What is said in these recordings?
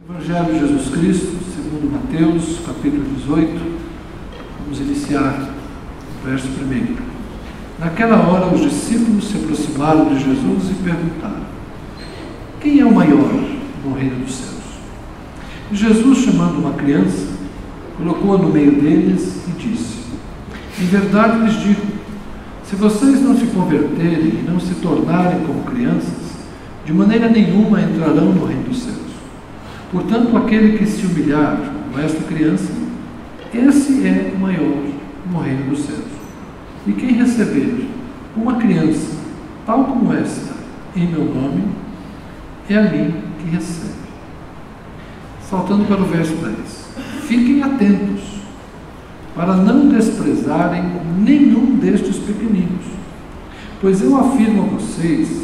Evangelho de Jesus Cristo, segundo Mateus, capítulo 18, vamos iniciar o verso 1. Naquela hora os discípulos se aproximaram de Jesus e perguntaram: quem é o maior no reino dos céus? E Jesus, chamando uma criança, colocou-a no meio deles e disse: em verdade lhes digo, se vocês não se converterem e não se tornarem como crianças, de maneira nenhuma entrarão no reino dos céus. Portanto, aquele que se humilhar como esta criança, esse é o maior no reino dos céus. E quem receber uma criança tal como esta em meu nome, é a mim que recebe. Saltando para o verso 10. Fiquem atentos para não desprezarem nenhum destes pequeninos, pois eu afirmo a vocês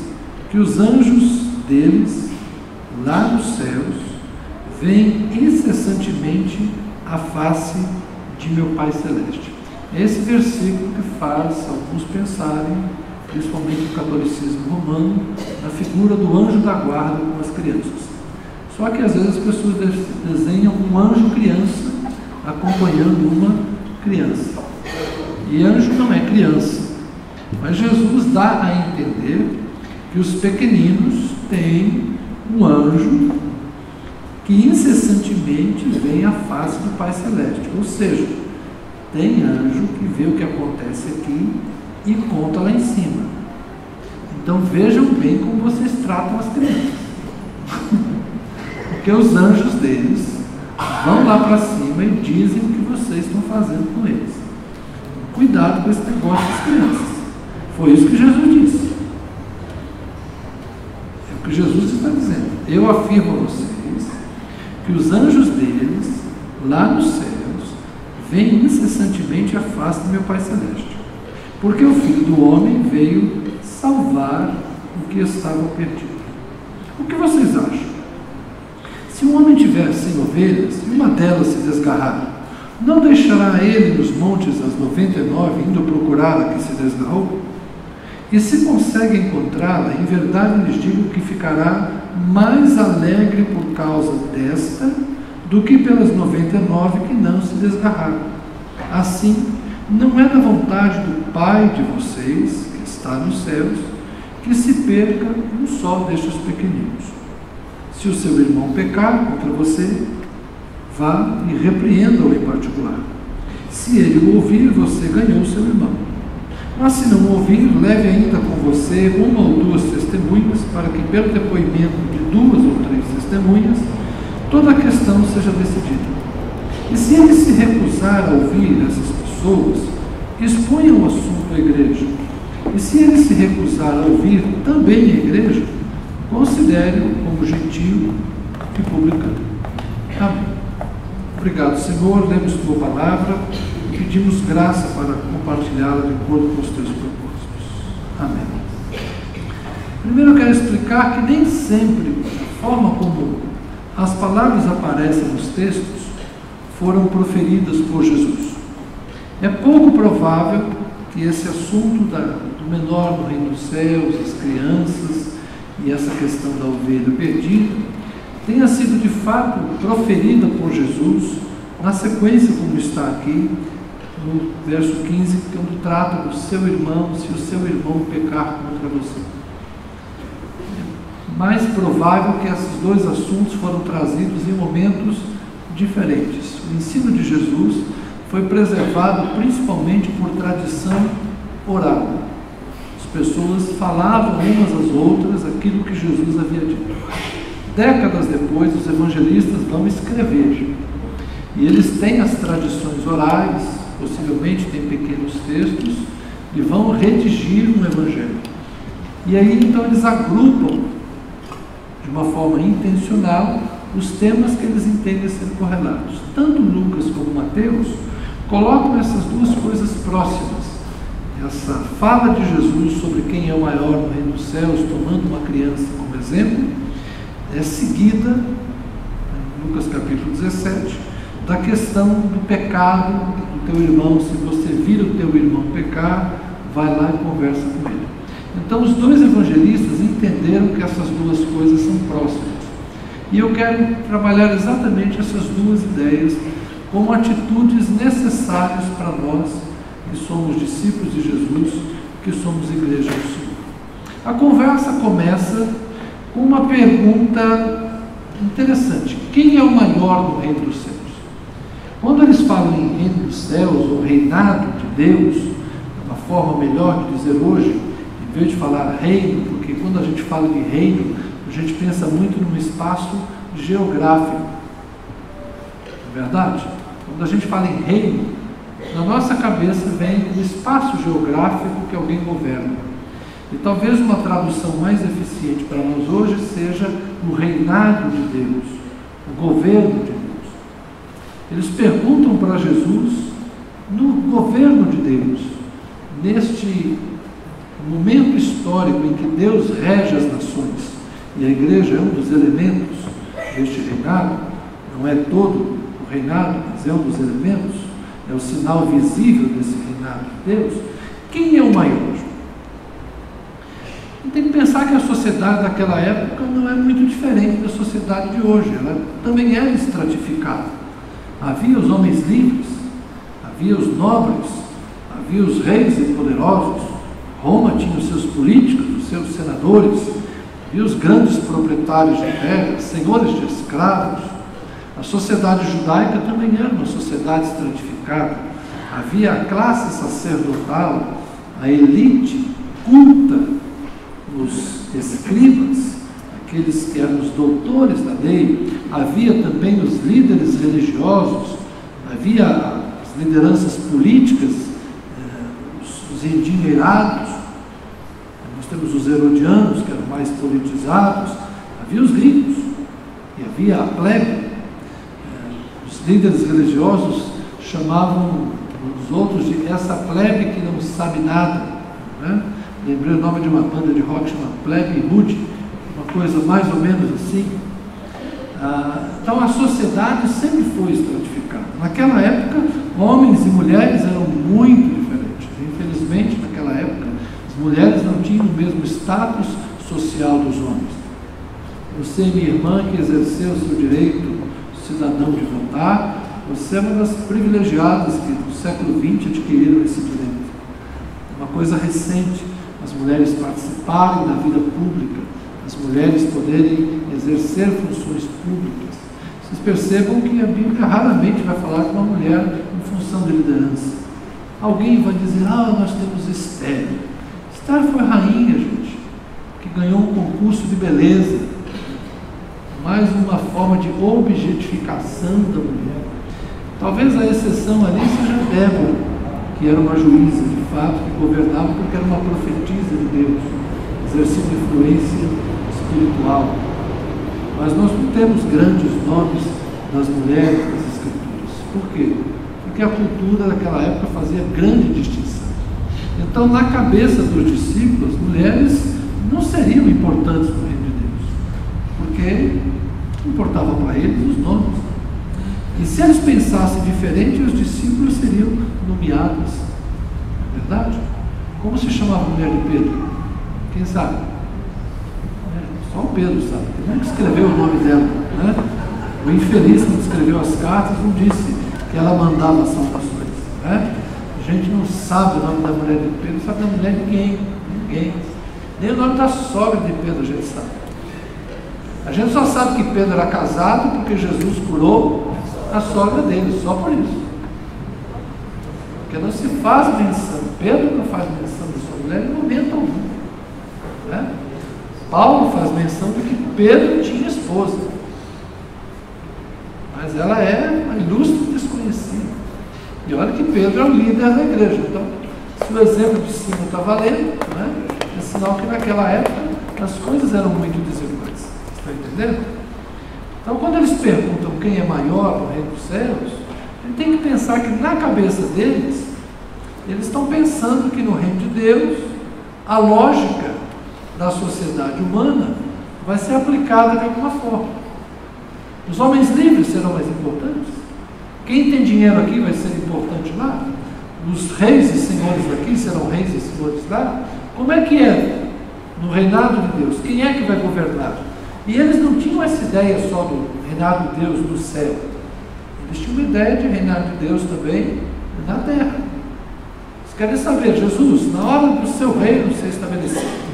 que os anjos deles, lá nos céus, veem incessantemente a face de meu Pai Celeste. É esse versículo que faz alguns pensarem, principalmente no catolicismo romano, na figura do anjo da guarda com as crianças. Só que às vezes as pessoas desenham um anjo criança acompanhando uma criança. E anjo não é criança. Mas Jesus dá a entender que os pequeninos têm um anjo que incessantemente vem à face do Pai Celeste. Ou seja, tem anjo que vê o que acontece aqui e conta lá em cima. Então vejam bem como vocês tratam as crianças. Porque os anjos deles vão lá para cima e dizem o que vocês estão fazendo com eles. Cuidado com esse negócio das crianças. Foi isso que Jesus disse. É o que Jesus está dizendo. Eu afirmo a vocês que os anjos deles, lá nos céus, veem incessantemente a face do meu Pai Celeste. Porque o Filho do Homem veio salvar o que estava perdido. O que vocês acham? Se um homem tiver 100 ovelhas e uma delas se desgarrar, não deixará ele nos montes as 99 indo procurar a que se desgarrou? E se consegue encontrá-la, em verdade lhes digo que ficará mais alegre por causa desta do que pelas 99 que não se desgarraram. Assim, não é da vontade do Pai de vocês, que está nos céus, que se perca um só destes pequeninos. Se o seu irmão pecar contra você, vá e repreenda-o em particular. Se ele o ouvir, você ganhou seu irmão. Mas se não ouvir, leve ainda com você uma ou duas testemunhas, para que pelo depoimento de 2 ou 3 testemunhas, toda a questão seja decidida. E se ele se recusar a ouvir essas pessoas, exponha o assunto à igreja. E se ele se recusar a ouvir também a igreja, considere-o como gentio e publicano. Amém. Obrigado, Senhor. Lemos tua palavra e pedimos graça para compartilhá-la de acordo com os teus propósitos. Amém. Primeiro eu quero explicar que nem sempre a forma como as palavras aparecem nos textos foram proferidas por Jesus. É pouco provável que esse assunto do menor no reino dos céus, as crianças e essa questão da ovelha perdida tenha sido de fato proferida por Jesus na sequência como está aqui no verso 15, quando trata do seu irmão, se o seu irmão pecar contra você. É mais provável que esses dois assuntos foram trazidos em momentos diferentes. O ensino de Jesus foi preservado principalmente por tradição oral. As pessoas falavam umas às outras aquilo que Jesus havia dito. Décadas depois, os evangelistas vão escrever. E eles têm as tradições orais, possivelmente têm pequenos textos, e vão redigir um evangelho. E aí, então, eles agrupam, de uma forma intencional, os temas que eles entendem ser correlatos. Tanto Lucas como Mateus colocam essas duas coisas próximas. Essa fala de Jesus sobre quem é o maior no reino dos céus, tomando uma criança como exemplo, é seguida, em Lucas capítulo 17, da questão do pecado do teu irmão. Se você vir o teu irmão pecar, vai lá e conversa com ele. Então os dois evangelistas entenderam que essas duas coisas são próximas. E eu quero trabalhar exatamente essas duas ideias como atitudes necessárias para nós que somos discípulos de Jesus, que somos igreja do Senhor. A conversa começa com uma pergunta interessante: quem é o maior no reino dos céus? Quando eles falam em reino dos céus, ou reinado de Deus, uma forma melhor de dizer hoje, em vez de falar reino, porque quando a gente fala de reino, a gente pensa muito num espaço geográfico, não é verdade? Quando a gente fala em reino, na nossa cabeça vem o espaço geográfico que alguém governa. E talvez uma tradução mais eficiente para nós hoje seja o reinado de Deus, o governo de Deus. Eles perguntam para Jesus, no governo de Deus, neste momento histórico em que Deus rege as nações, e a igreja é um dos elementos deste reinado, não é todo o reinado, mas é um dos elementos, é o sinal visível desse reinado de Deus. Quem é o maior? E tem que pensar que a sociedade daquela época não é muito diferente da sociedade de hoje, ela também era estratificada. Havia os homens livres, havia os nobres, havia os reis e poderosos. Roma tinha os seus políticos, os seus senadores, havia os grandes proprietários de terras, senhores de escravos. A sociedade judaica também era uma sociedade estratificada. Havia a classe sacerdotal, a elite culta, os escribas, aqueles que eram os doutores da lei. Havia também os líderes religiosos, havia as lideranças políticas, os endinheirados. Nós temos os herodianos, que eram mais politizados. Havia os ricos e havia a plebe. Os líderes religiosos chamavam os outros de essa plebe que não sabe nada, né? Lembrei o nome de uma banda de rock chamada Plebe Rude, uma coisa mais ou menos assim. Então a sociedade sempre foi estratificada. Naquela época, homens e mulheres eram muito diferentes. Infelizmente, naquela época, as mulheres não tinham o mesmo status social dos homens. Você, minha irmã, que exerceu o seu direito cidadão de votar, você é uma das privilegiadas que no século XX adquiriram esse direito. Uma coisa recente, as mulheres participarem da vida pública, as mulheres poderem exercer funções públicas. Vocês percebam que a Bíblia raramente vai falar com uma mulher em função de liderança. Alguém vai dizer, nós temos Esther. Esther foi rainha, gente, que ganhou um concurso de beleza. Mais uma forma de objetificação da mulher. Talvez a exceção ali seja Débora, que era uma juíza, de fato, que governava porque era uma profetisa de Deus, exercendo influência espiritual. Mas nós não temos grandes nomes das mulheres das Escrituras. Por quê? Porque a cultura daquela época fazia grande distinção. Então, na cabeça dos discípulos, mulheres não seriam importantes no reino de Deus, porque importava para eles os nomes. E se eles pensassem diferente, os discípulos seriam nomeados. É verdade? Como se chamava a mulher de Pedro? Quem sabe? Só o Pedro sabe. Ele não escreveu o nome dela, né? O infeliz que escreveu as cartas não disse que ela mandava as salvações, né? A gente não sabe o nome da mulher de Pedro, sabe da mulher de ninguém. Nem o nome da sogra de Pedro a gente sabe. A gente só sabe que Pedro era casado porque Jesus curou a sogra dele, só por isso. Porque não se faz menção, Pedro não faz menção da sua mulher em momento algum, né? Paulo faz menção de que Pedro tinha esposa, mas ela é uma ilustre desconhecida. E olha que Pedro é o líder da igreja. Então, se o exemplo de cima está valendo, né, é sinal que naquela época as coisas eram muito desiguais. Está entendendo? Então, quando eles perguntam quem é maior no reino dos céus, a gente tem que pensar que na cabeça deles, eles estão pensando que no reino de Deus, a lógica da sociedade humana vai ser aplicada de alguma forma. Os homens livres serão mais importantes. Quem tem dinheiro aqui vai ser importante lá. Os reis e senhores daqui serão reis e senhores lá. Como é que é no reinado de Deus? Quem é que vai governar? E eles não tinham essa ideia só do reinado de Deus no céu. Eles tinham uma ideia de reinado de Deus também na terra. Eles querem saber, Jesus, na hora do seu reino ser estabelecido,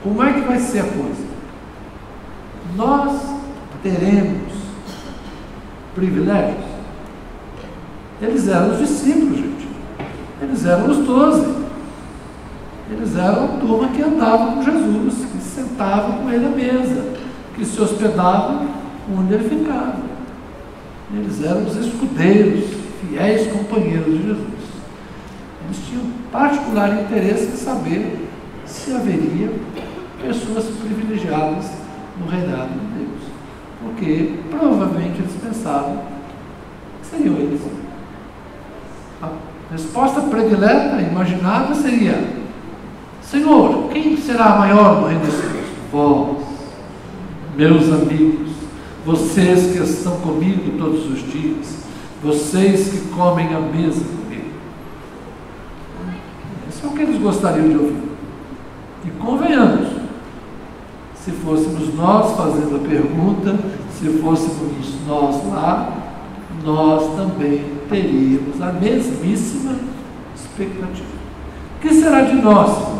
como é que vai ser a coisa? Nós teremos privilégios? Eles eram os discípulos, gente. Eles eram os 12. Eles eram a turma que andava com Jesus, que sentava com ele à mesa, que se hospedava onde ele ficava. Eles eram os escudeiros, fiéis companheiros de Jesus. Eles tinham particular interesse em saber se haveria pessoas privilegiadas no reinado de Deus. Porque provavelmente eles pensavam que seriam eles. A resposta predileta, imaginada, seria: Senhor, quem será maior no reino dos céus? Vós, meus amigos, vocês que estão comigo todos os dias, vocês que comem à mesa comigo. Isso é o que eles gostariam de ouvir. E convenhamos, se fôssemos nós fazendo a pergunta, se fôssemos nós lá, nós também teríamos a mesmíssima expectativa. O que será de nós,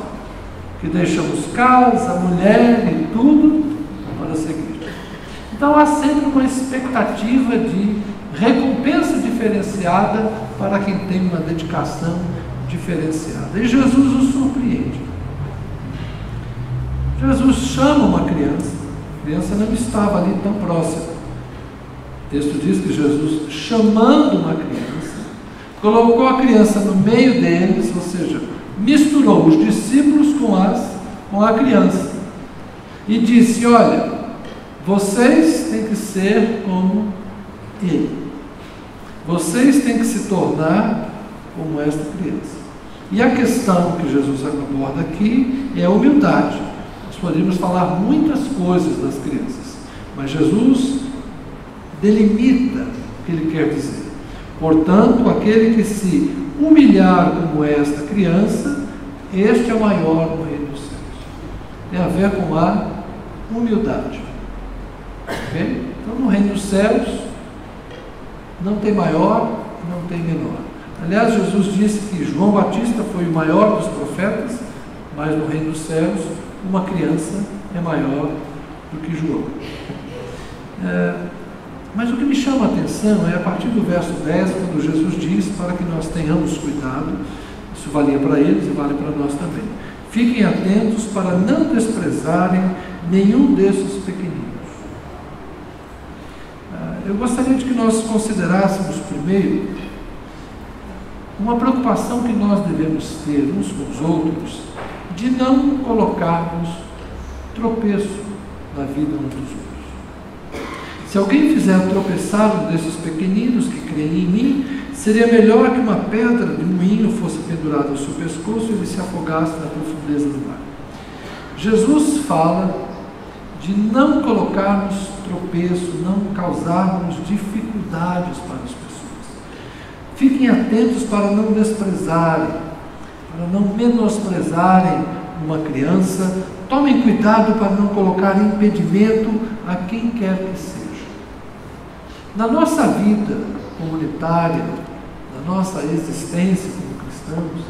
que deixamos casa, mulher e tudo para seguir? Então há sempre uma expectativa de recompensa diferenciada para quem tem uma dedicação diferenciada. E Jesus os surpreende. Jesus chama uma criança. A criança não estava ali tão próxima. O texto diz que Jesus, chamando uma criança, colocou a criança no meio deles, ou seja, misturou os discípulos com a criança e disse: olha, vocês têm que ser como ele, vocês têm que se tornar como esta criança. E a questão que Jesus aborda aqui é a humildade. Nós poderíamos falar muitas coisas das crianças, mas Jesus delimita o que ele quer dizer. Portanto, aquele que se humilhar como esta criança, este é o maior no reino dos céus. Tem a ver com a humildade. Okay? Então, no reino dos céus, não tem maior, não tem menor. Aliás, Jesus disse que João Batista foi o maior dos profetas, mas no reino dos céus, uma criança é maior do que João. Mas o que me chama a atenção é a partir do verso 10, quando Jesus diz para que nós tenhamos cuidado. Isso valia para eles e vale para nós também. Fiquem atentos para não desprezarem nenhum desses pequeninos. Eu gostaria de que nós considerássemos primeiro uma preocupação que nós devemos ter uns com os outros, de não colocarmos tropeço na vida uns dos outros. Se alguém fizer tropeçar um desses pequeninos que creem em mim, seria melhor que uma pedra de moinho fosse pendurada ao seu pescoço e ele se afogasse na profundeza do mar. Jesus fala de não colocarmos tropeço, não causarmos dificuldades para as pessoas. Fiquem atentos para não desprezarem, para não menosprezarem uma criança. Tomem cuidado para não colocar impedimento a quem quer que seja. Na nossa vida comunitária, na nossa existência como cristãos,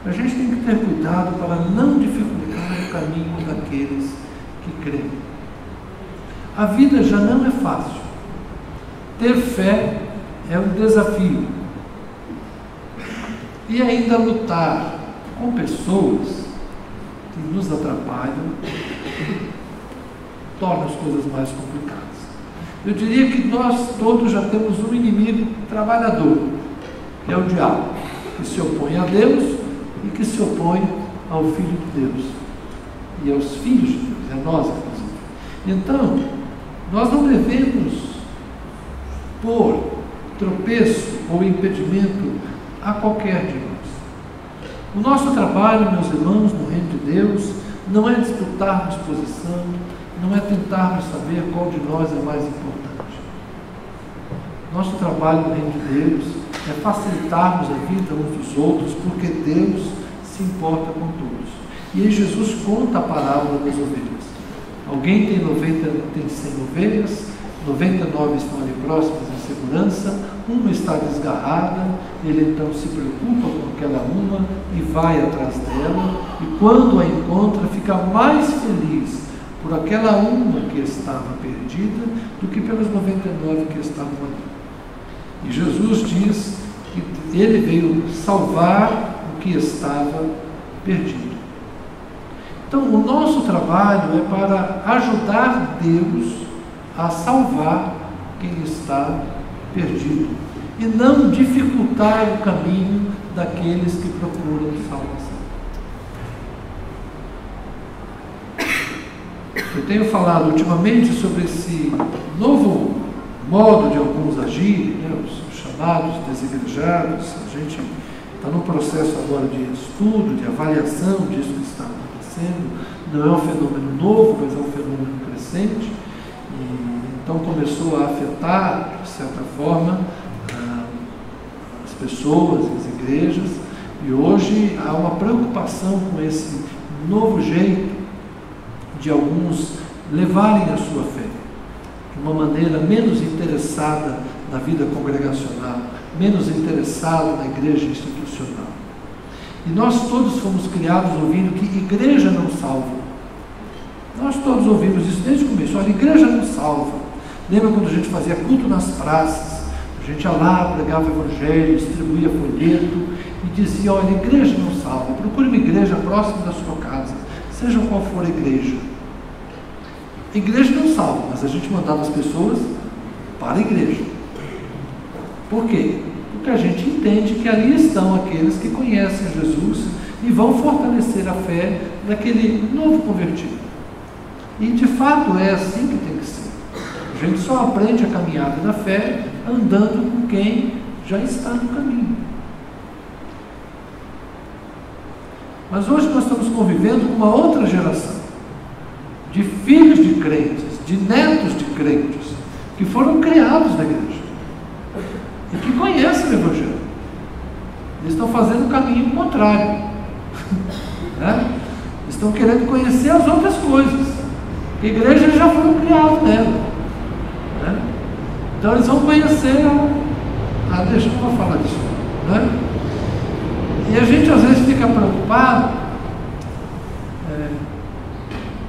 a gente tem que ter cuidado para não dificultar o caminho daqueles que creem. A vida já não é fácil. Ter fé é um desafio. E ainda lutar com pessoas que nos atrapalham torna as coisas mais complicadas. Eu diria que nós todos já temos um inimigo trabalhador, que é o diabo, que se opõe a Deus e que se opõe ao Filho de Deus e aos filhos de Deus, a nós inclusive. Então, nós não devemos pôr tropeço ou impedimento a qualquer de nós. O nosso trabalho, meus irmãos, no reino de Deus, não é disputarmos posição, não é tentarmos saber qual de nós é mais importante. Nosso trabalho no reino de Deus é facilitarmos a vida uns dos outros, porque Deus se importa com todos. E aí Jesus conta a parábola das ovelhas. Alguém tem 100 ovelhas, 99 estão ali próximas em segurança, uma está desgarrada, ele então se preocupa com aquela uma e vai atrás dela, e quando a encontra, fica mais feliz por aquela uma que estava perdida do que pelas 99 que estavam ali. E Jesus diz que ele veio salvar o que estava perdido. Então, o nosso trabalho é para ajudar Deus a salvar quem está perdido e não dificultar o caminho daqueles que procuram salvação. Eu tenho falado ultimamente sobre esse novo modo de alguns agirem, os chamados desigrejados. A gente está num processo agora de estudo, de avaliação disso que está acontecendo. Não é um fenômeno novo, mas é um fenômeno crescente. Então começou a afetar, de certa forma, as pessoas, as igrejas, e hoje há uma preocupação com esse novo jeito de alguns levarem a sua fé de uma maneira menos interessada na vida congregacional, menos interessada na igreja institucional. E nós todos fomos criados ouvindo que igreja não salva. Nós todos ouvimos isso desde o começo. Olha, igreja não salva. Lembra quando a gente fazia culto nas praças? A gente ia lá, pregava o evangelho, distribuía folheto e dizia, olha, igreja não salva. Procure uma igreja próxima da sua casa, seja qual for a igreja. A igreja não salva, mas a gente mandava as pessoas para a igreja. Por quê? Porque a gente entende que ali estão aqueles que conhecem Jesus e vão fortalecer a fé daquele novo convertido. E de fato é assim que tem que ser. A gente só aprende a caminhada da fé andando com quem já está no caminho. Mas hoje nós estamos convivendo com uma outra geração de filhos de crentes, de netos de crentes, que foram criados na igreja e que conhecem o Evangelho. Eles estão fazendo o caminho contrário. Né? Estão querendo conhecer as outras coisas. A igreja eles já foram criados nela. Né? Então eles vão conhecer deixa eu não falar disso. Né? E a gente às vezes fica preocupado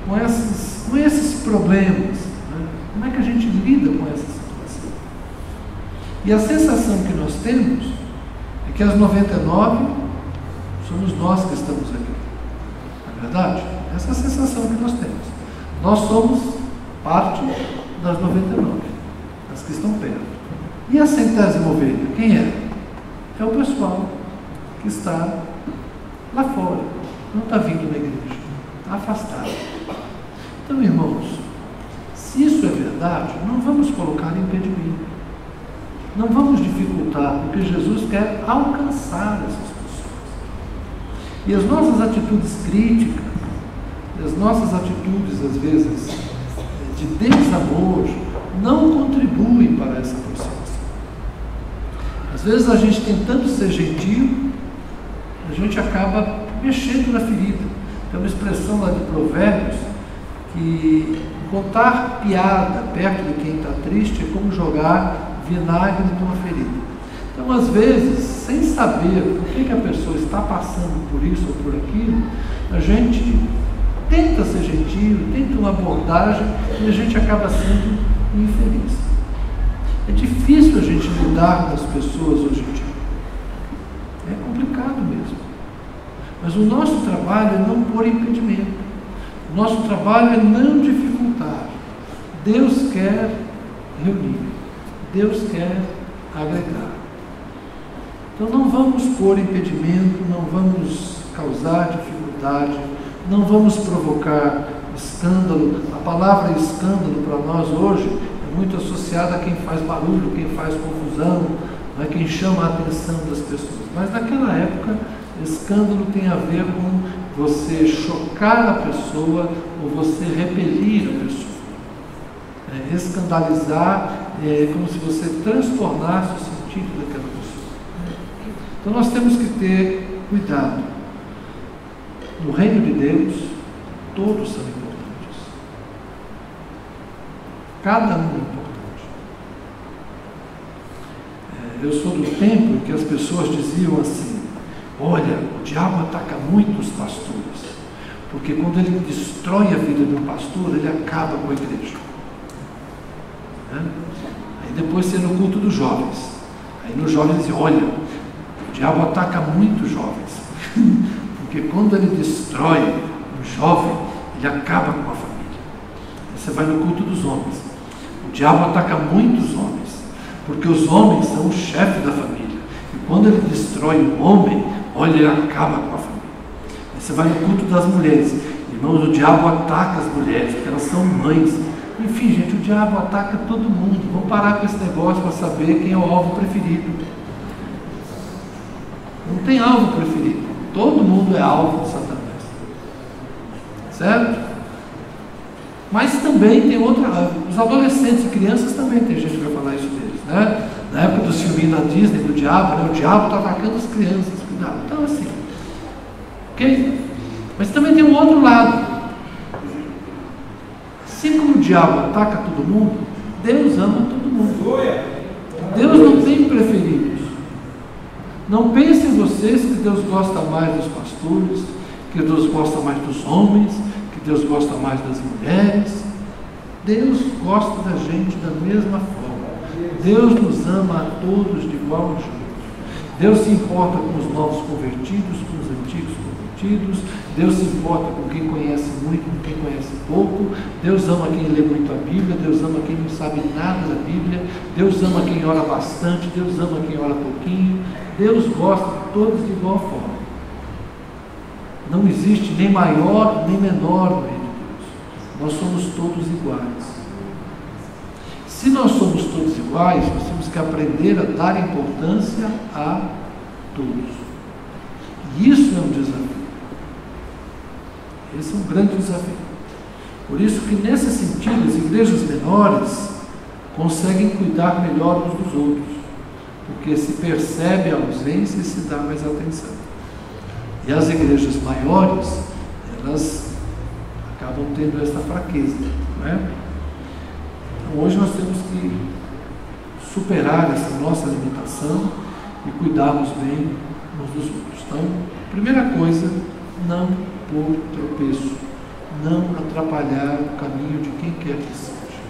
com esses problemas. Né? Como é que a gente lida com essa situação? E a sensação que nós temos é que as 99 somos nós que estamos aqui. Não é verdade? Essa é a sensação que nós temos. Nós somos parte das 99, as que estão perto. E a 100ª ovelha, quem é? É o pessoal que está lá fora, não está vindo na igreja, está afastado. Então, irmãos, se isso é verdade, não vamos colocar impedimento, não vamos dificultar, porque Jesus quer alcançar essas pessoas. E as nossas atitudes críticas, as nossas atitudes, às vezes, de desamor, não contribuem para essa aproximação. Às vezes a gente tentando ser gentil, a gente acaba mexendo na ferida. Tem uma expressão lá de Provérbios que contar piada perto de quem está triste é como jogar vinagre numa ferida. Então, às vezes, sem saber por que a pessoa está passando por isso ou por aquilo, a gente tenta ser gentil, tenta uma abordagem e a gente acaba sendo infeliz. É difícil a gente lidar com as pessoas hoje em dia. É complicado mesmo. Mas o nosso trabalho é não pôr impedimento. O nosso trabalho é não dificultar. Deus quer reunir. Deus quer agregar. Então não vamos pôr impedimento, não vamos causar dificuldade, não vamos provocar escândalo. A palavra escândalo para nós hoje é muito associada a quem faz barulho, quem faz confusão, né, quem chama a atenção das pessoas. Mas naquela época, escândalo tem a ver com você chocar a pessoa ou você repelir a pessoa. Escandalizar é como se você transtornasse o sentido daquela pessoa. Então nós temos que ter cuidado. No reino de Deus, todos são importantes. Cada um é importante. Eu sou do tempo em que as pessoas diziam assim: olha, o diabo ataca muito os pastores, porque quando ele destrói a vida de um pastor, ele acaba com a igreja. Aí depois você no culto dos jovens, aí nos jovens dizem: olha, o diabo ataca muito os jovens, porque quando ele destrói um jovem, ele acaba com a família. Aí você vai no culto dos homens: o diabo ataca muito os homens, porque os homens são o chefe da família, e quando ele destrói um homem, olha, ele acaba com a família. Aí você vai no culto das mulheres: irmãos, o diabo ataca as mulheres, porque elas são mães. Enfim, gente, o diabo ataca todo mundo. Vamos parar com esse negócio para saber quem é o alvo preferido. Não tem alvo preferido. Todo mundo é alvo de Satanás. Certo? Mas também tem outra. Os adolescentes e crianças também tem gente que vai falar isso deles, né? Na época do filminho da Disney, do diabo, né? O diabo está atacando as crianças. Cuidado. Então, assim. Ok? Mas também tem um outro lado. Assim como o diabo ataca todo mundo, Deus ama todo mundo. Deus não tem preferidos. Não pensem vocês que Deus gosta mais dos pastores, que Deus gosta mais dos homens, que Deus gosta mais das mulheres. Deus gosta da gente da mesma forma. Deus nos ama a todos de igual jeito. Deus se importa com os novos convertidos, com os antigos convertidos. Deus se importa com quem conhece muito, com quem conhece pouco. Deus ama quem lê muito a Bíblia. Deus ama quem não sabe nada da Bíblia. Deus ama quem ora bastante. Deus ama quem ora pouquinho. Deus gosta de todos de igual forma. Não existe nem maior nem menor no reino de Deus. Nós somos todos iguais. Se nós somos todos iguais, nós temos que aprender a dar importância a todos. E isso é um desafio. Esse é um grande desafio. Por isso que, nesse sentido, as igrejas menores conseguem cuidar melhor uns dos outros, porque se percebe a ausência e se dá mais atenção. E as igrejas maiores, elas acabam tendo essa fraqueza, não é? Então, hoje nós temos que superar essa nossa limitação e cuidarmos bem uns dos outros. Então, primeira coisa, não pôr tropeço, não atrapalhar o caminho de quem quer que seja.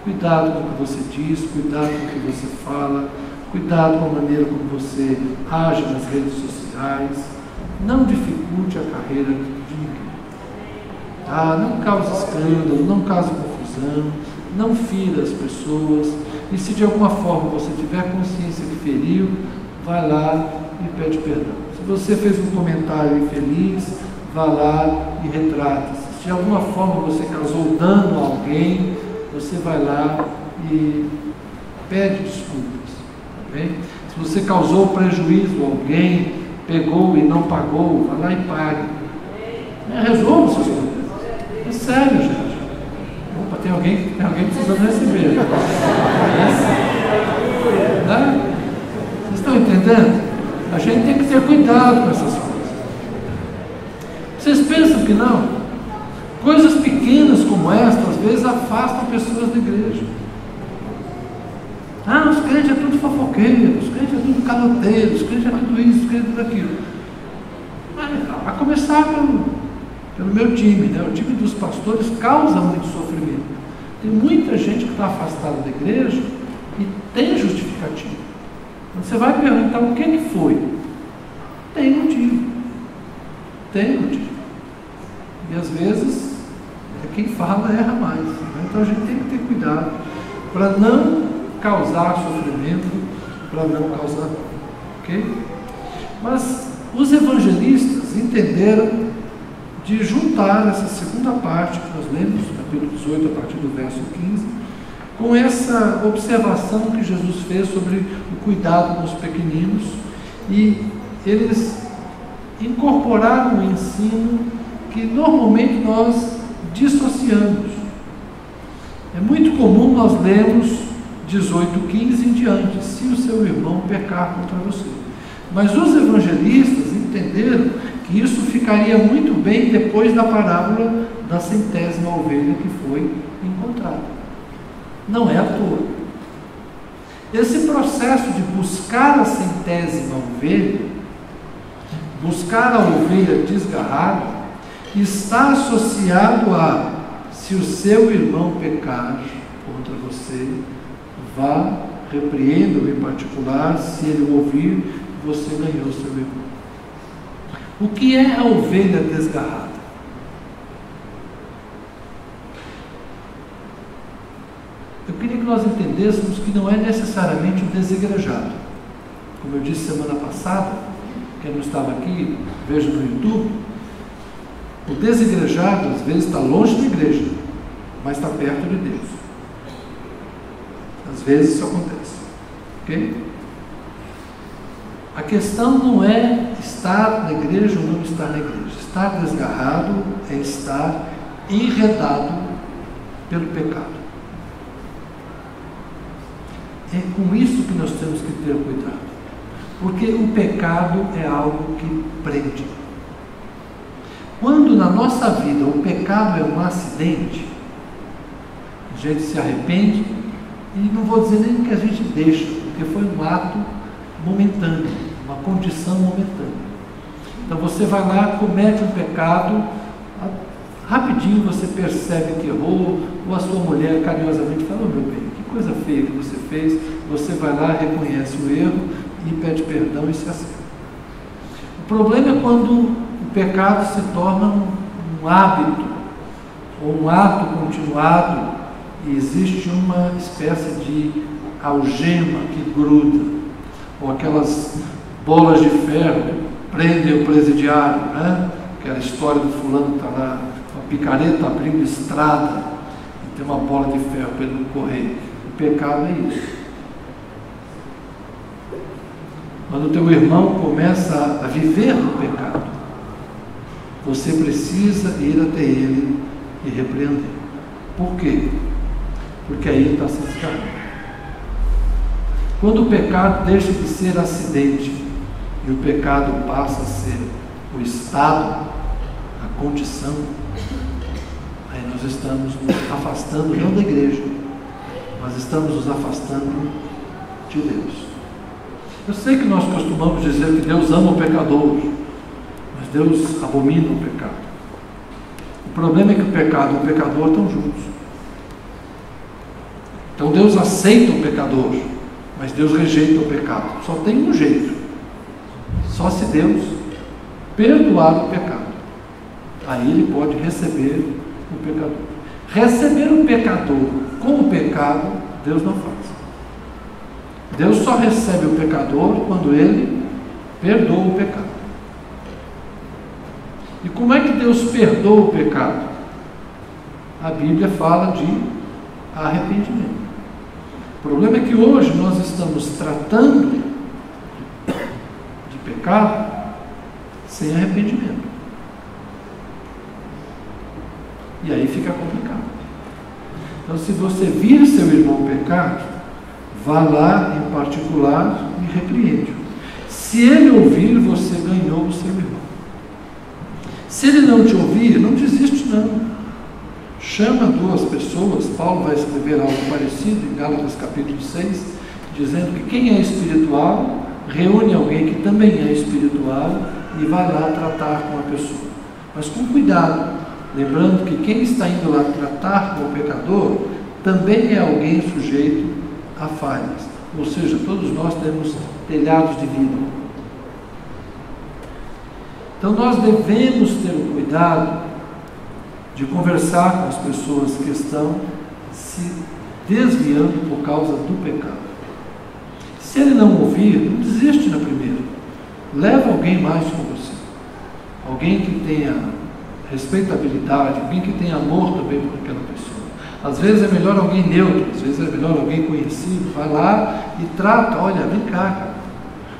Cuidado com o que você diz, cuidado com o que você fala, cuidado com a maneira como você age nas redes sociais. Não dificulte a carreira de ninguém. Não cause escândalo, não cause confusão, não fira as pessoas. E se de alguma forma você tiver consciência que feriu, vai lá e pede perdão. Se você fez um comentário infeliz, vá lá e retrata-se. Se de alguma forma você causou dano a alguém, você vai lá e pede desculpas. Tá bem? Se você causou prejuízo a alguém, pegou e não pagou, vá lá e pague. Resolva seus problemas. É sério, gente. Opa, tem alguém precisando receber. Né? Vocês estão entendendo? A gente tem que ter cuidado com essas coisas. Vocês pensam que não? Coisas pequenas como esta, às vezes, afastam pessoas da igreja. Os crentes é tudo fofoqueiro, os crentes é tudo caloteiro, os crentes é tudo isso, os crentes é tudo aquilo. A começar pelo meu time, né? O time dos pastores causa muito sofrimento. Tem muita gente que está afastada da igreja e tem justificativa. Você vai perguntar o que foi? Tem motivo. Tem motivo. E às vezes, quem fala erra mais. Né? Então a gente tem que ter cuidado para não causar sofrimento, para não causar dor. Ok? Mas os evangelistas entenderam de juntar essa segunda parte que nós lemos, capítulo 18, a partir do verso 15, com essa observação que Jesus fez sobre o cuidado com os pequeninos, e eles incorporaram um ensino que normalmente nós dissociamos. É muito comum nós lermos 18:15 em diante, se o seu irmão pecar contra você. Mas os evangelistas entenderam que isso ficaria muito bem depois da parábola da 100ª ovelha que foi encontrada. não é à toa. Esse processo de buscar a centésima ovelha, buscar a ovelha desgarrada, está associado a: se o seu irmão pecar contra você, vá, repreenda-o em particular, se ele o ouvir, você ganhou seu irmão. O que é a ovelha desgarrada? Eu queria que nós entendêssemos que não é necessariamente o desigrejado. Como eu disse semana passada, quem não estava aqui, veja no YouTube, o desigrejado às vezes está longe da igreja, mas está perto de Deus. Às vezes isso acontece. Ok? A questão não é estar na igreja ou não estar na igreja. Estar desgarrado é estar enredado pelo pecado. É com isso que nós temos que ter cuidado, porque o pecado é algo que prende. Quando na nossa vida o pecado é um acidente, a gente se arrepende, e não vou dizer nem que a gente deixa, porque foi um ato momentâneo, uma condição momentânea. Então você vai lá, comete um pecado, rapidinho você percebe que errou, ou a sua mulher carinhosamente fala: "Oh, meu bem, que coisa feia que você fez", você vai lá, reconhece o erro e pede perdão e se acerta. O problema é quando o pecado se torna um hábito, ou um ato continuado, e existe uma espécie de algema que gruda, ou aquelas bolas de ferro que prendem o presidiário, né? Aquela história do fulano que está lá, uma picareta abrindo estrada, e tem uma bola de ferro para ele não correr. O pecado é isso. Quando o teu irmão começa a viver no pecado, você precisa ir até ele e repreender. Por quê? Porque aí ele está se desgarrando. Quando o pecado deixa de ser acidente e o pecado passa a ser o estado, a condição, aí nós estamos nos afastando não da igreja, mas estamos nos afastando de Deus. Eu sei que nós costumamos dizer que Deus ama o pecador, mas Deus abomina o pecado. O problema é que o pecado e o pecador estão juntos. Então Deus aceita o pecador, mas Deus rejeita o pecado. Só tem um jeito: só se Deus perdoar o pecado, aí ele pode receber o pecador. Receber o pecador com o pecado, Deus não faz. Deus só recebe o pecador quando ele perdoa o pecado. E como é que Deus perdoa o pecado? A Bíblia fala de arrependimento. O problema é que hoje nós estamos tratando de pecado sem arrependimento. E aí fica complicado. Então, se você vir seu irmão pecar, vá lá em particular e repreende-o. Se ele ouvir, você ganhou o seu irmão. Se ele não te ouvir, não desiste não. Chama duas pessoas. Paulo vai escrever algo parecido em Gálatas capítulo 6, dizendo que quem é espiritual reúne alguém que também é espiritual e vai lá tratar com a pessoa. Mas com cuidado, lembrando que quem está indo lá tratar com o pecador também é alguém sujeito a falhas. Ou seja, todos nós temos telhados de vidro. Então nós devemos ter o cuidado de conversar com as pessoas que estão se desviando por causa do pecado. Se ele não ouvir, não desiste na primeira. Leva alguém mais com você. Alguém que tenha respeitabilidade, alguém que tenha amor também por aquela pessoa. Às vezes é melhor alguém neutro, às vezes é melhor alguém conhecido. Vai lá e trata: olha, vem cá, cara.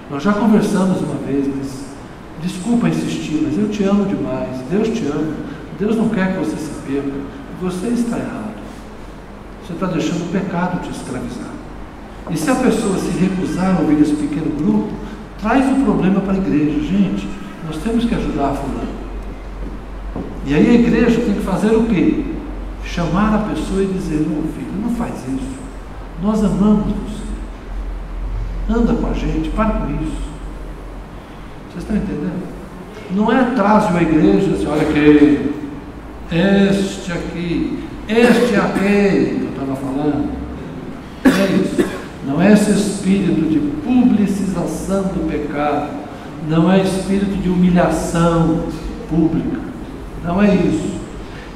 Nós já conversamos uma vez, mas desculpa insistir, mas eu te amo demais. Deus te ama. Deus não quer que você se perca. Você está errado. Você está deixando o pecado te escravizar. E se a pessoa se recusar a ouvir esse pequeno grupo, traz o problema para a igreja. Gente, nós temos que ajudar a fulano. E aí a igreja tem que fazer o quê? chamar a pessoa e dizer: "Ô filho, não faz isso, nós amamos você, anda com a gente, para com isso". Vocês estão entendendo? Não é trazer a igreja assim: "Olha aqui, este aqui, este é aquele que eu estava falando". É isso. Não é esse espírito de publicização do pecado, não é espírito de humilhação pública, não é isso.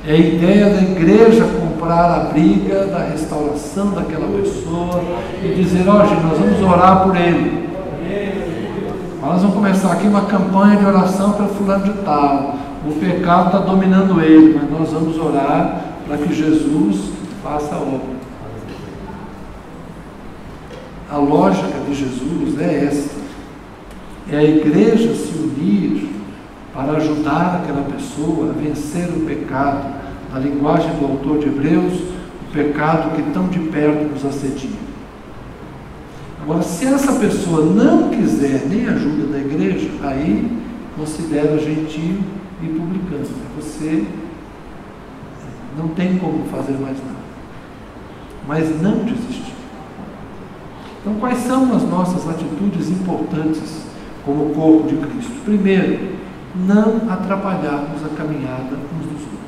É a ideia da igreja comprar a briga da restauração daquela pessoa e dizer: "Ó, gente, nós vamos orar por ele. Nós vamos começar aqui uma campanha de oração para fulano de tal. O pecado está dominando ele, mas nós vamos orar para que Jesus faça a obra". A lógica de Jesus é esta: é a igreja se unir para ajudar aquela pessoa a vencer o pecado, na linguagem do autor de Hebreus, o pecado que tão de perto nos assedia. Agora, se essa pessoa não quiser nem ajuda da igreja, aí considera gentio e publicano. Você não tem como fazer mais nada. Mas não desistir. Então, quais são as nossas atitudes importantes como corpo de Cristo? Primeiro, não atrapalharmos a caminhada uns dos outros.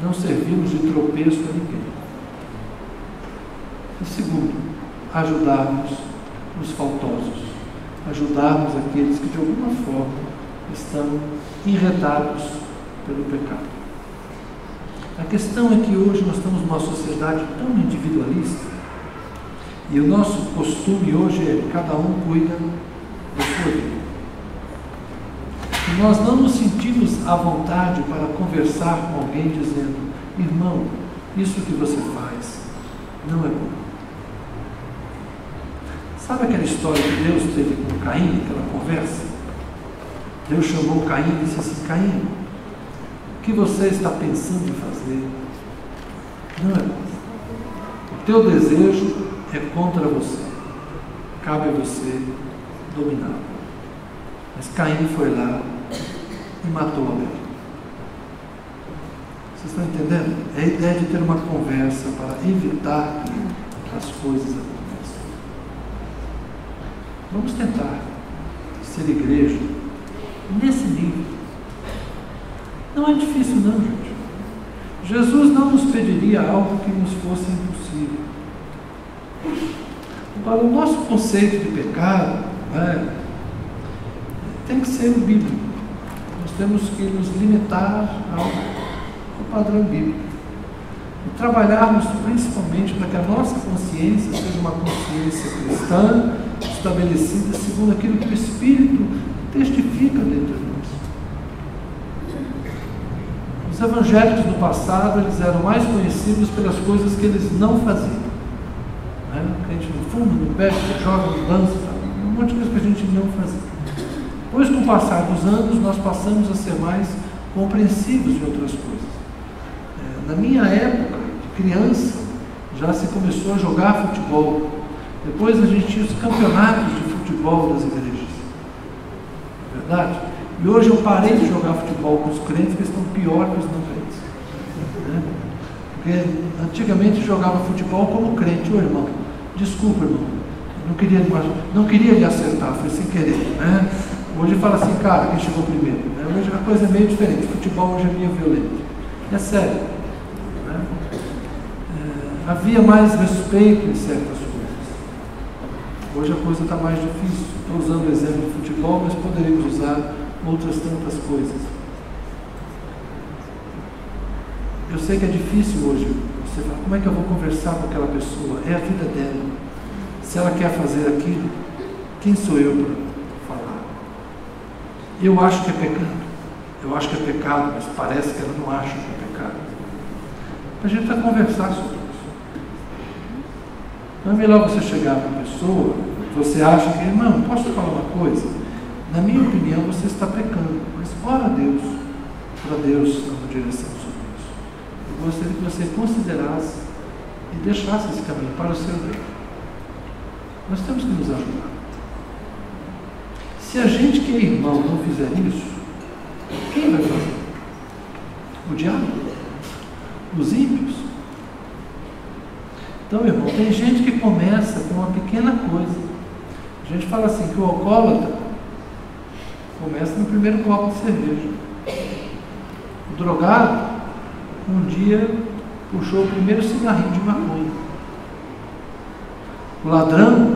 Não servirmos de tropeço a ninguém. E segundo, ajudarmos os faltosos. Ajudarmos aqueles que de alguma forma estão enredados pelo pecado. A questão é que hoje nós estamos numa sociedade tão individualista, e o nosso costume hoje é: cada um cuida da sua vida. E nós não nos sentimos à vontade para conversar com alguém dizendo: "Irmão, isso que você faz não é bom". Sabe aquela história que Deus teve com Caim, aquela conversa? Deus chamou Caim e disse assim: "Caim, o que você está pensando em fazer não é bom. O teu desejo é contra você. Cabe a você dominá-lo". Mas Caim foi lá e matou Abel. Vocês estão entendendo? É a ideia de ter uma conversa para evitar que as coisas aconteçam. Vamos tentar ser igreja nesse nível. Não é difícil não, gente. Jesus não nos pediria algo que nos fosse impossível. Agora, o nosso conceito de pecado tem que ser bíblico. Nós temos que nos limitar ao padrão bíblico. E trabalharmos principalmente para que a nossa consciência seja uma consciência cristã, estabelecida segundo aquilo que o Espírito testifica dentro de nós. Os evangélicos no passado, eles eram mais conhecidos pelas coisas que eles não faziam. A gente não fuma, não bebe, não joga, não dança, um monte de coisa que a gente não fazia. Depois, com o passar dos anos, nós passamos a ser mais compreensivos de outras coisas. Na minha época, de criança, já se começou a jogar futebol. Depois a gente tinha os campeonatos de futebol das igrejas. É verdade? E hoje eu parei de jogar futebol com os crentes, que estão pior que os não crentes. Porque antigamente jogava futebol como crente. Ô irmão, desculpa, irmão, não queria lhe acertar, foi sem querer. Hoje fala assim: cara, quem chegou primeiro? Hoje a coisa é meio diferente. Futebol hoje é meio violento. É sério. Havia mais respeito em certas coisas. Hoje a coisa está mais difícil. Estou usando o exemplo de futebol, mas poderíamos usar outras tantas coisas. Eu sei que é difícil hoje. Você fala: como é que eu vou conversar com aquela pessoa? É a vida dela. Se ela quer fazer aquilo, quem sou eu para falar? Eu acho que é pecado. Eu acho que é pecado, mas parece que ela não acha que é pecado. A gente vai conversar sobre isso. Não é melhor você chegar para a pessoa, você acha que: irmão, posso te falar uma coisa? Na minha opinião, você está pecando, mas ora a Deus, para Deus dar uma direção sobre isso. Eu gostaria que você considerasse e deixasse esse caminho para o seu bem. Nós temos que nos ajudar. Se a gente que é irmão não fizer isso, quem vai fazer? O diabo. os ímpios. Então, irmão, tem gente que começa com uma pequena coisa. A gente fala assim, que o alcoólatra começa no primeiro copo de cerveja. O drogado, um dia, puxou o primeiro cigarrinho de maconha. O ladrão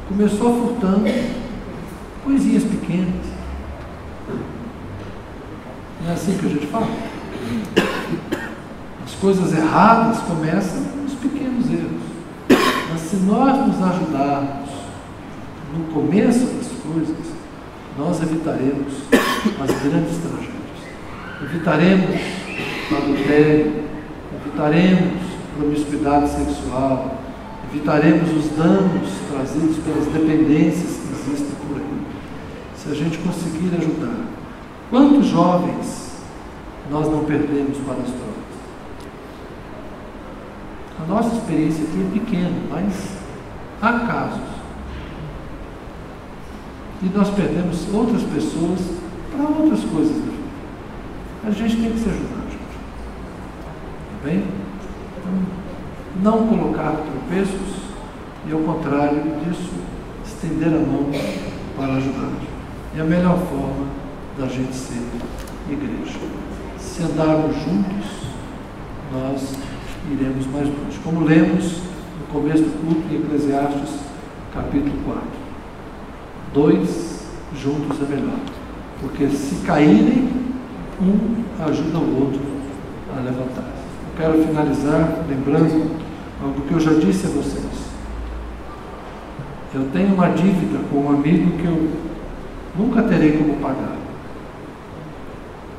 começou furtando coisinhas pequenas. Não é assim que a gente fala? As coisas erradas começam nos pequenos erros. Mas se nós nos ajudarmos no começo das coisas, nós evitaremos as grandes tragédias. Evitaremos o adultério, evitaremos a promiscuidade sexual, evitaremos os danos trazidos pelas dependências que existem por aí. Se a gente conseguir ajudar. Quantos jovens nós não perdemos para as drogas? A nossa experiência aqui é pequena, mas há casos. E nós perdemos outras pessoas para outras coisas da vida. A gente tem que se ajudar, gente. Tá bem? Então, não colocar tropeços e, ao contrário disso, estender a mão para ajudar. É a melhor forma da gente ser igreja. Se andarmos juntos, nós iremos mais longe. Como lemos no começo do culto em Eclesiastes, capítulo 4. 2 juntos é melhor, porque se caírem, um ajuda o outro a levantar. Eu quero finalizar lembrando algo que eu já disse a vocês. Eu tenho uma dívida com um amigo que eu nunca terei como pagar.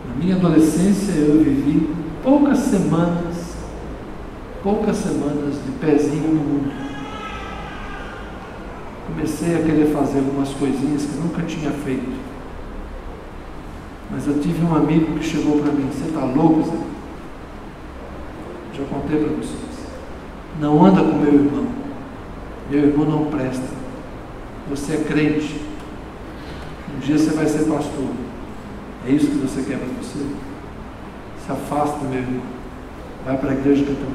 Na minha adolescência eu vivi poucas semanas de pezinho no mundo. Comecei a querer fazer algumas coisinhas que nunca tinha feito. Mas eu tive um amigo que chegou para mim: você está louco, Zé? Já contei para vocês. Não anda com meu irmão. Meu irmão não presta. Você é crente. Um dia você vai ser pastor. É isso que você quer para você? Se afasta do meu irmão. Vai para a igreja que eu estou.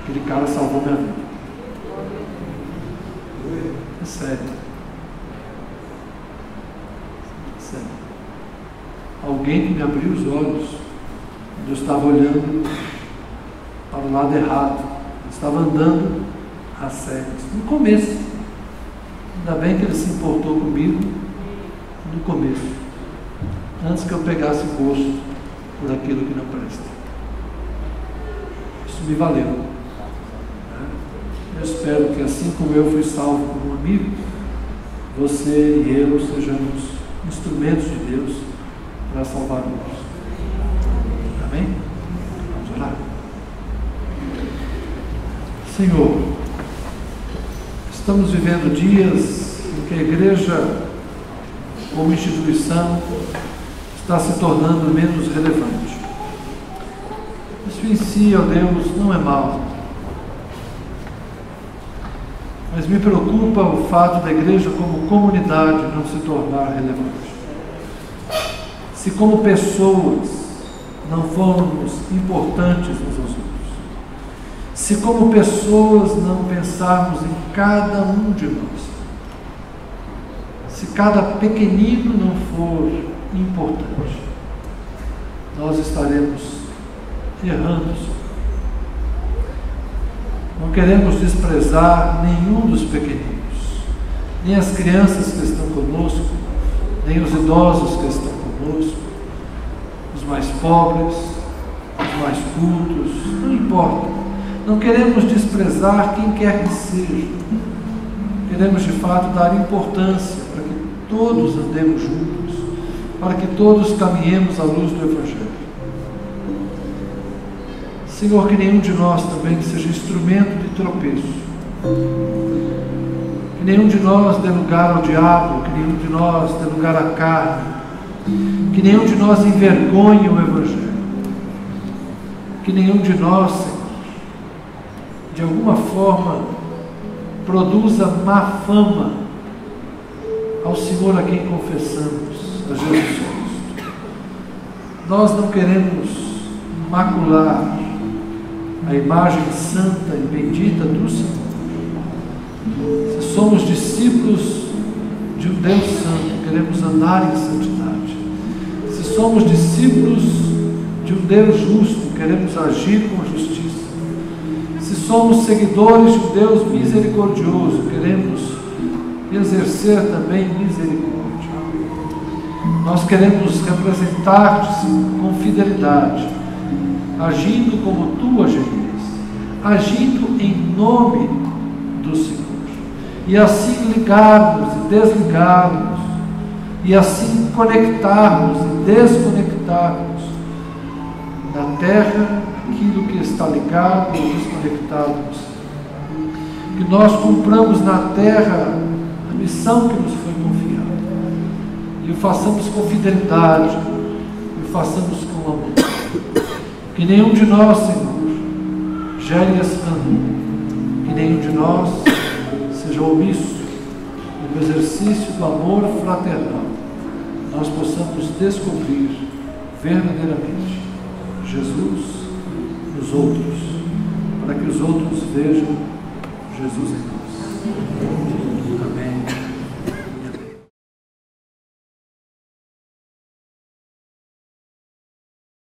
Aquele cara salvou minha vida. É sério. É sério. Alguém que me abriu os olhos quando eu estava olhando para o lado errado. Eu estava andando às cegas. No começo. Ainda bem que ele se importou comigo no começo. Antes que eu pegasse gosto por aquilo que não presta. Isso me valeu. Eu espero que, assim como eu fui salvo por um amigo, você e eu sejamos instrumentos de Deus para salvar outros. Amém? Vamos orar? Senhor, estamos vivendo dias em que a igreja, como instituição, está se tornando menos relevante. Isso em si, ó Deus, não é mal. Mas me preocupa o fato da igreja como comunidade não se tornar relevante. Se como pessoas não formos importantes uns aos outros. Se como pessoas não pensarmos em cada um de nós. Se cada pequenino não for importante, nós estaremos errando. Não queremos desprezar nenhum dos pequeninos, nem as crianças que estão conosco, nem os idosos que estão conosco, os mais pobres, os mais cultos, não importa. Não queremos desprezar quem quer que seja. Queremos de fato dar importância para que todos andemos juntos, para que todos caminhemos à luz do Evangelho. Senhor, que nenhum de nós também seja instrumento de tropeço. Que nenhum de nós dê lugar ao diabo, que nenhum de nós dê lugar à carne, que nenhum de nós envergonhe o Evangelho. Que nenhum de nós, Senhor, de alguma forma, produza má fama ao Senhor a quem confessamos, a Jesus Cristo. nós não queremos macular a imagem santa e bendita do Senhor. Se somos discípulos de um Deus santo, queremos andar em santidade. Se somos discípulos de um Deus justo, queremos agir com justiça. Se somos seguidores de um Deus misericordioso, queremos exercer também misericórdia. Nós queremos representar-te com fidelidade, agindo como tu agirias, agindo em nome do Senhor, e assim ligarmos e desligarmos, e assim conectarmos e desconectarmos na terra aquilo que está ligado ou desconectado no céu. Que nós cumpramos na terra a missão que nos foi confiada, e o façamos com fidelidade, e o façamos com amor. Que nenhum de nós, Senhor, gere escândalo, que nenhum de nós seja omisso no exercício do amor fraternal. Nós possamos descobrir verdadeiramente Jesus nos outros, para que os outros vejam Jesus em nós.